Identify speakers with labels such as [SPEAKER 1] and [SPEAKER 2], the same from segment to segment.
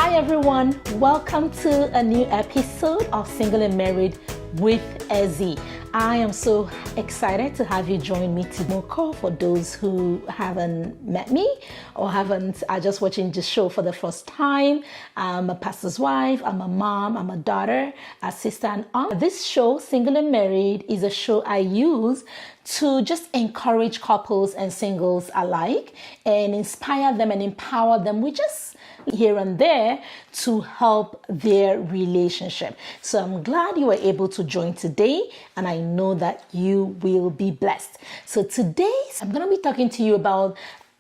[SPEAKER 1] Hi everyone, welcome to a new episode of Single and Married with Ezzy. I am so excited to have you join me today. For those who haven't met me or are just watching this show for the first time, I'm a pastor's wife, I'm a mom, I'm a daughter, a sister and aunt. This show, Single and Married, is a show I use to just encourage couples and singles alike and inspire them and empower them with just here and there to help their relationship. So I'm glad you were able to join today, and I know that you will be blessed. So today I'm going to be talking to you about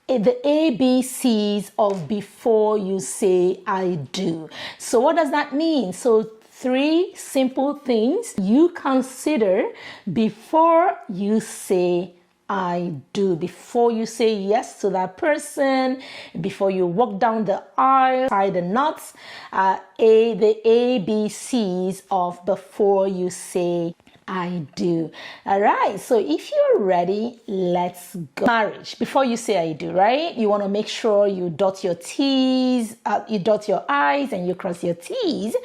[SPEAKER 1] the ABCs of before you say I do. So what does that mean? So 3 simple things you consider before you say I do, before you say yes to that person, before you walk down the aisle, tie the knots, the ABCs of before you say I do. All right, so if you're ready, let's go. Marriage, before you say I do, right? You want to make sure you dot your T's, you dot your I's and you cross your T's.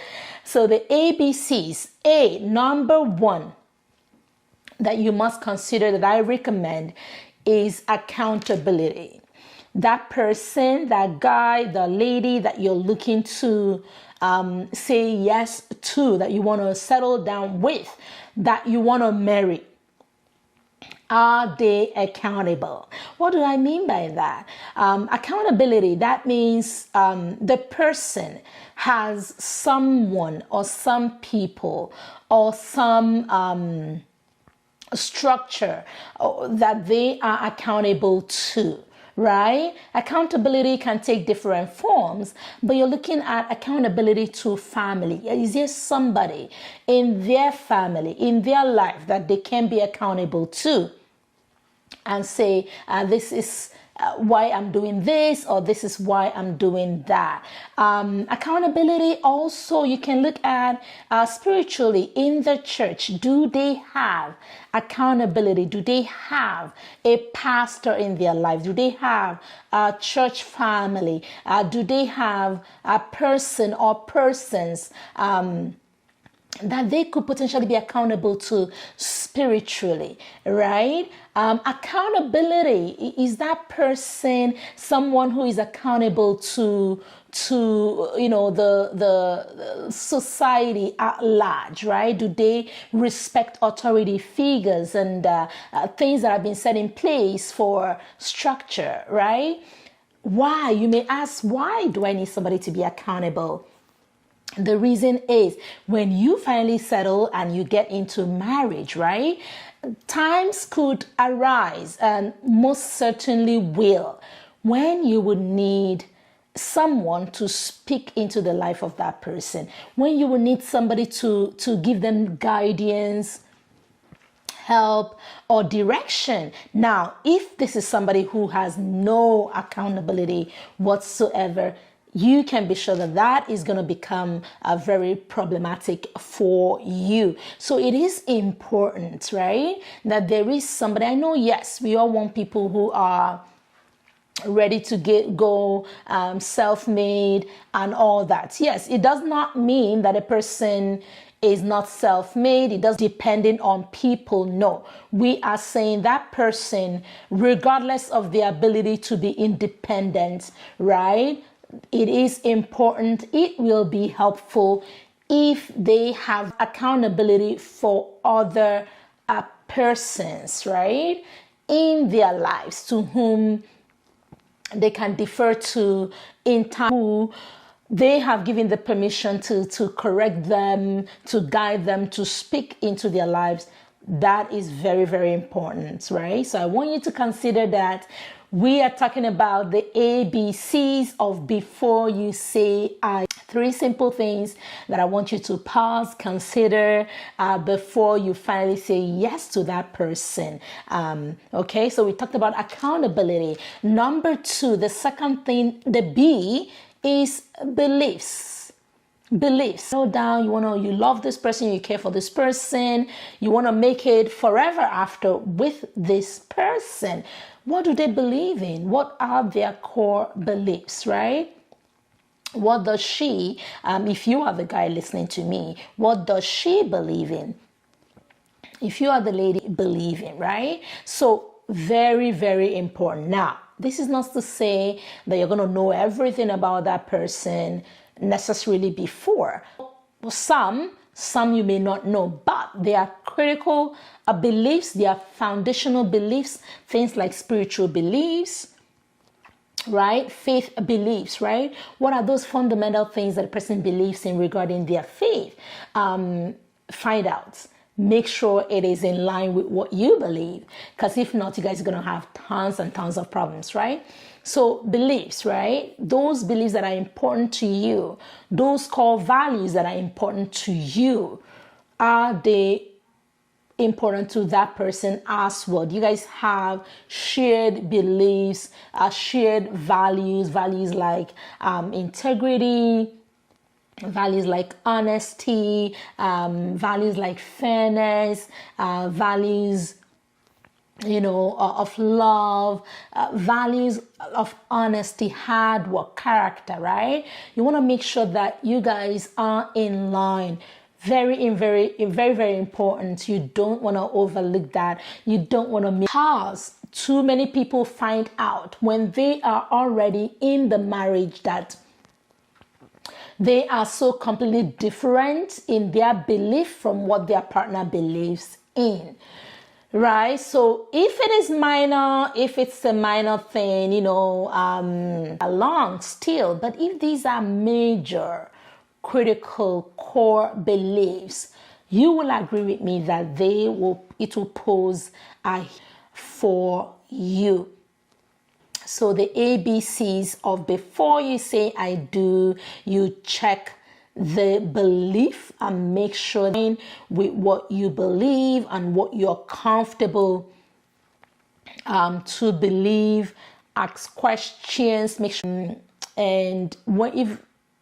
[SPEAKER 1] So the ABCs, number 1 that you must consider, that I recommend, is accountability. That person, that guy, the lady that you're looking to say yes to, that you want to settle down with, that you want to marry, are they accountable? What do I mean by that? Accountability, that means the person has someone or some people or some structure that they are accountable to, right? Accountability can take different forms, but you're looking at accountability to family. Is there somebody in their family, in their life, that they can be accountable to and say, this is why I'm doing this, or this is why I'm doing that. Accountability also, you can look at spiritually in the church. Do they have accountability? Do they have a pastor in their life? Do they have a church family? Do they have a person or persons that they could potentially be accountable to spiritually, right? Accountability, is that person someone who is accountable to the society at large, right? Do they respect authority figures and things that have been set in place for structure, right? Why? You may ask, why do I need somebody to be accountable? The reason is, when you finally settle and you get into marriage, right? Times could arise, and most certainly will, when you would need someone to speak into the life of that person, when you will need somebody to give them guidance, help, or direction. Now, if this is somebody who has no accountability whatsoever, you can be sure that that is going to become very problematic for you. So it is important, right, that there is somebody. I know, yes, we all want people who are ready to go self-made and all that. Yes, it does not mean that a person is not self-made. It does depending on people. No, we are saying that person, regardless of their ability to be independent, right? It is important. It will be helpful if they have accountability for other persons, right, in their lives, to whom they can defer to in time, who they have given the permission to correct them, to guide them, to speak into their lives. That is very, very important, right? So I want you to consider that we are talking about the ABCs of before you say I. 3 simple things that I want you to pause, consider before you finally say yes to that person. Okay, so we talked about accountability. Number 2, the second thing, the B, is beliefs. Beliefs. Slow down. You love this person, you care for this person, you want to make it forever after with this person. What do they believe in? What are their core beliefs, right? What does she, if you are the guy listening to me, what does she believe in? If you are the lady, believe in, right? So very, very important. Now, this is not to say that you're going to know everything about that person necessarily before. Some you may not know, but they are critical beliefs, they are foundational beliefs, things like spiritual beliefs, right? Faith beliefs, right? What are those fundamental things that a person believes in regarding their faith? Find out. Make sure it is in line with what you believe, because if not, you guys are going to have tons and tons of problems, right? So beliefs, right? Those beliefs that are important to you, those core values that are important to you, are they important to that person as well? Do you guys have shared beliefs, shared values like integrity, values like honesty, values like fairness, values, of love, values of honesty, hard work, character, right? You want to make sure that you guys are in line. Very, very important. You don't want to overlook that. You don't want to miss, because too many people find out when they are already in the marriage that they are so completely different in their belief from what their partner believes in. Right? So if it is minor, if it's a minor thing, along still, but if these are major, critical core beliefs, you will agree with me that it will pose a for you. So the ABCs of before you say I do, you check the belief and make sure with what you believe and what you're comfortable to believe. Ask questions, make sure, and if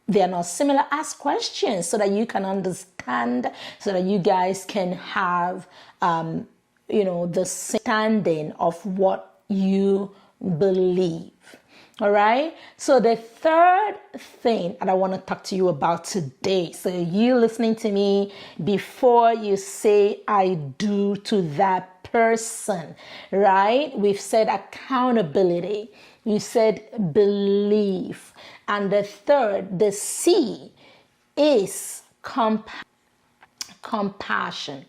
[SPEAKER 1] they're not similar, ask questions so that you can understand, so that you guys can have the standing of what you believe. All right. So the third thing that I want to talk to you about today. So you listening to me, before you say I do to that person, right? We've said accountability. You said belief. And the third, the C, is compassion.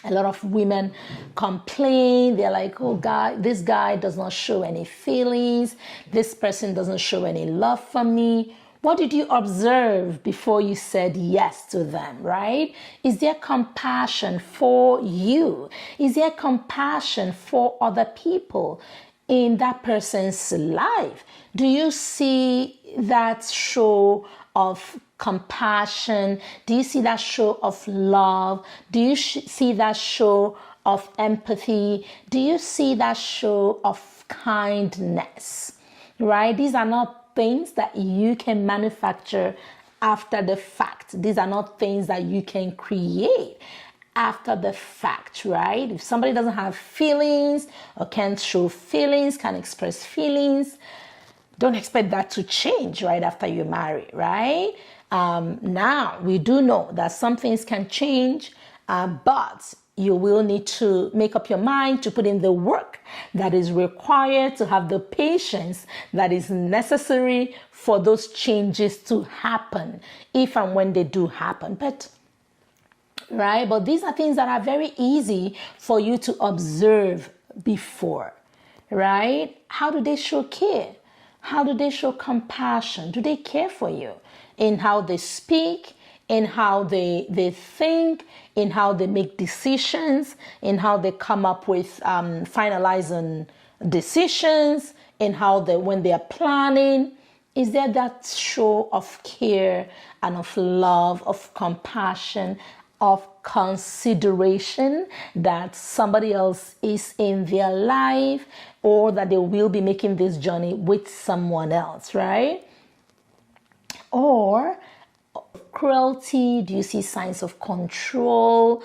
[SPEAKER 1] A lot of women complain. They're like, oh God, this guy does not show any feelings. This person doesn't show any love for me. What did you observe before you said yes to them, right? Is there compassion for you? Is there compassion for other people in that person's life? Do you see that show of compassion? Do you see that show of love? Do you see that show of empathy? Do you see that show of kindness? Right? These are not things that you can manufacture after the fact. These are not things that you can create after the fact, right? If somebody doesn't have feelings or can't show feelings, can't express feelings, don't expect that to change right after you marry, right? Now, we do know that some things can change, but you will need to make up your mind to put in the work that is required, to have the patience that is necessary for those changes to happen, if and when they do happen. But these are things that are very easy for you to observe before, right? How do they show care? How do they show compassion? Do they care for you in how they speak, in how they think, in how they make decisions, in how they come up with finalizing decisions, in how when they are planning? Is there that show of care and of love, of compassion, of consideration that somebody else is in their life, or that they will be making this journey with someone else, right? Or cruelty? Do you see signs of control?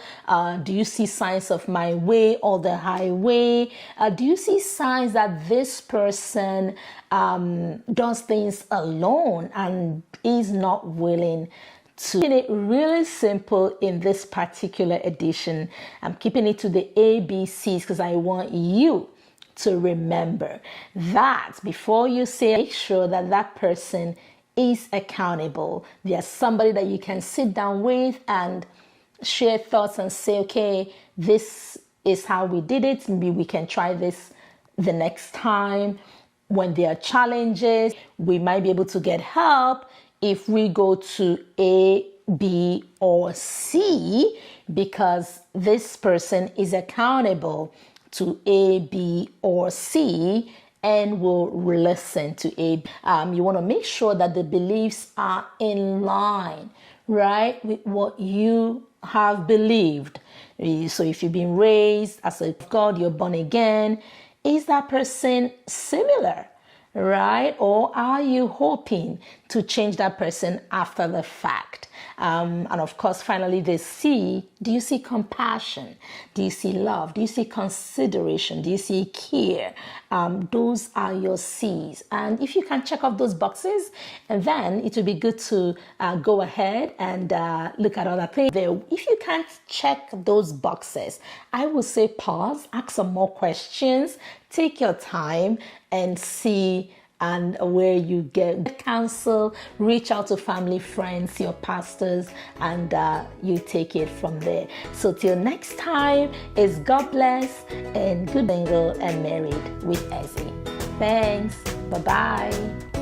[SPEAKER 1] Do you see signs of my way or the highway? Do you see signs that this person does things alone and is not willing to? Keeping it really simple in this particular edition. I'm keeping it to the ABCs because I want you to remember that before you say, make sure that that person is accountable. There's somebody that you can sit down with and share thoughts and say, okay, this is how we did it. Maybe we can try this the next time. When there are challenges, we might be able to get help if we go to A, B, or C, because this person is accountable to A, B, or C, and will listen to A. You want to make sure that the beliefs are in line, right, with what you have believed. So if you've been raised as a God, you're born again, is that person similar, right? Or are you hoping to change that person after the fact? And of course, finally, the C, do you see compassion? Do you see love? Do you see consideration? Do you see care? Those are your C's. And if you can check off those boxes, and then it will be good to go ahead and look at other things. If you can't check those boxes, I will say pause, ask some more questions, take your time and see and where you get counsel, reach out to family, friends, your pastors, and you take it from there. So till next time, is God bless and good, single and married with Ezzy. Thanks. Bye-bye.